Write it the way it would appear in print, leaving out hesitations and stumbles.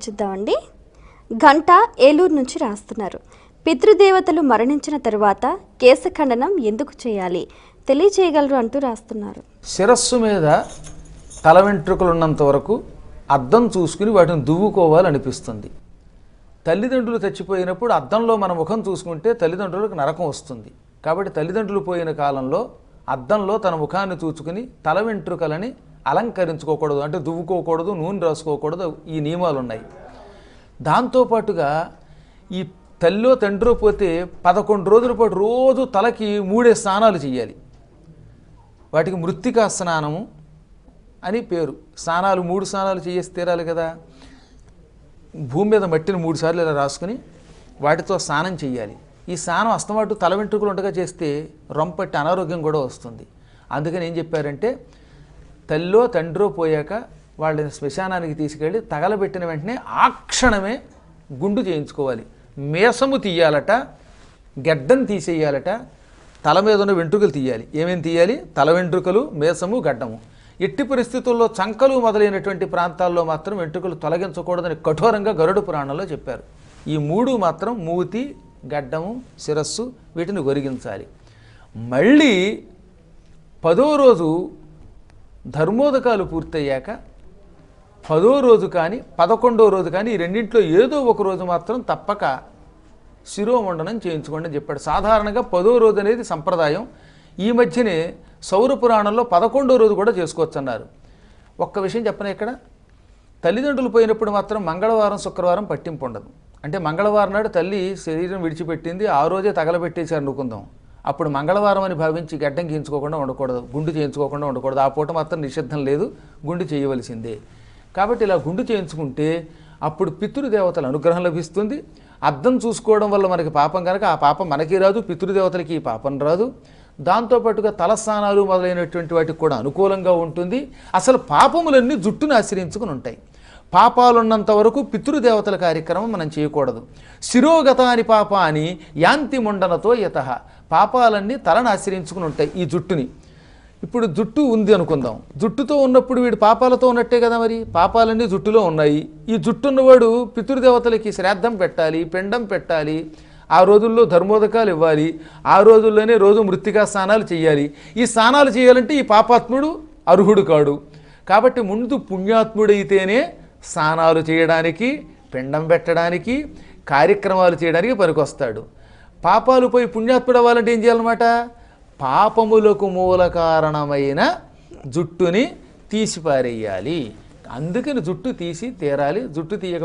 చూద్దామండి. గంట ఏలూరు నుంచి రాస్తున్నారు. పితృదేవతలు మరణించిన తరువాత కేశఖండనం ఎందుకు చేయాలి తెలియచేయగలరు అంటూ రాస్తున్నారు. శిరస్సు మీద తల వెంట్రుకలు ఉన్నంత వరకు అద్దం చూసుకుని వాటిని దువ్వుకోవాలనిపిస్తుంది. తల్లిదండ్రులు చచ్చిపోయినప్పుడు అద్దంలో మన ముఖం చూసుకుంటే తల్లిదండ్రులకు నరకం వస్తుంది. కాబట్టి తల్లిదండ్రులు పోయిన కాలంలో అద్దంలో తన ముఖాన్ని చూసుకుని తల వెంట్రుకలని అలంకరించుకోకూడదు, అంటే దువ్వుకోకూడదు, నూనె రాసుకోకూడదు, ఈ నియమాలు ఉన్నాయి. దాంతోపాటుగా ఈ తల్లో తండ్రో పోతే 11 రోజుల పాటు రోజు తలకి 3 స్నానాలు చేయాలి. వాటికి మృత్తికా స్నానము అని పేరు. స్నానాలు 3 స్నానాలు చేసి తీరాలి కదా. భూమి మీద మట్టిని 3 సార్లు ఇలా రాసుకుని వాటితో స్నానం చేయాలి. ఈ స్నానం అస్తమాటు తల వెంట్రుకలు ఉండగా చేస్తే రొంపట్టి అనారోగ్యం కూడా వస్తుంది. అందుకని ఏం చెప్పారంటే, తల్లో తండ్రో పోయాక వాళ్ళని శ్మశానానికి తీసుకెళ్ళి తగలబెట్టిన వెంటనే ఆ క్షణమే గుండు చేయించుకోవాలి. మేసము తీయాలట, గడ్డం తీసేయాలట, తల మీద ఉన్న వెంట్రుకలు తీయాలి. ఏమేమి తీయాలి? తల వెంట్రుకలు, మేసము, గడ్డము. ఎట్టి పరిస్థితుల్లో చంకలు మొదలైనటువంటి ప్రాంతాల్లో మాత్రం వెంట్రుకలు తొలగించకూడదని కఠోరంగా గరుడ పురాణంలో చెప్పారు. ఈ 3 మాత్రం మూతి, గడ్డము, శిరస్సు వీటిని గొరిగించాలి. మళ్ళీ 10వ రోజు ధర్మోదకాలు పూర్తయ్యాక 10వ రోజు కానీ 11వ రోజు కానీ ఈ రెండింటిలో ఏదో ఒక రోజు మాత్రం తప్పక శిరోమండనం చేయించుకోండి అని చెప్పాడు. సాధారణంగా 10వ రోజు అనేది సంప్రదాయం. ఈ మధ్యనే సౌర పురాణంలో 11వ రోజు కూడా చేసుకోవచ్చు అన్నారు. ఒక్క విషయం చెప్పనా, ఇక్కడ తల్లిదండ్రులు పోయినప్పుడు మాత్రం మంగళవారం, శుక్రవారం పట్టింపు ఉండదు. అంటే మంగళవారం నాడు తల్లి శరీరం విడిచిపెట్టింది, ఆ రోజే తగలబెట్టేశారు అనుకుందాం. అప్పుడు మంగళవారం అని భావించి గడ్డం గీయించుకోకుండా ఉండకూడదు, గుండు చేయించుకోకుండా ఉండకూడదు. ఆ పూట మాత్రం నిషిద్ధం లేదు, గుండు చేయవలసిందే. కాబట్టి ఇలా గుండు చేయించుకుంటే అప్పుడు పితృదేవతల అనుగ్రహం లభిస్తుంది. అద్దం చూసుకోవడం వల్ల మనకి పాపం కనుక ఆ పాపం మనకి రాదు, పితృదేవతలకి ఈ పాపం రాదు. దాంతోపాటుగా తలస్నానాలు మొదలైనటువంటి వాటికి కూడా అనుకూలంగా ఉంటుంది. అసలు పాపములన్నీ జుట్టును ఆశ్రయించుకుని ఉంటాయి. పాపాలున్నంత వరకు పితృదేవతల కార్యక్రమం మనం చేయకూడదు. శిరోగతాని పాపాని యాంతి ముండనతో యతః. పాపాలన్నీ తలను ఆశ్రయించుకుని ఉంటాయి ఈ జుట్టుని. ఇప్పుడు జుట్టు ఉంది అనుకుందాం, జుట్టుతో ఉన్నప్పుడు వీడు పాపాలతో ఉన్నట్టే కదా. మరి పాపాలన్నీ జుట్టులో ఉన్నాయి. ఈ జుట్టు ఉన్నవాడు పితృదేవతలకి శ్రాద్ధం పెట్టాలి, పిండం పెట్టాలి, ఆ రోజుల్లో ధర్మోదకాలు ఇవ్వాలి, ఆ రోజుల్లోనే రోజు మృత్తికా స్నానాలు చేయాలి. ఈ స్నానాలు చేయాలంటే ఈ పాపాత్ముడు అర్హుడు కాడు. కాబట్టి ముందు పుణ్యాత్ముడైతేనే స్నానాలు చేయడానికి, పిండం పెట్టడానికి, కార్యక్రమాలు చేయడానికి పనికొస్తాడు. పాపాలు పోయి పుణ్యాత్ముడు అవ్వాలంటే ఏం చేయాలన్నమాట? పాపములకు మూల కారణమైన జుట్టుని తీసిపారేయాలి. అందుకని జుట్టు తీసి తీరాలి. జుట్టు తీయక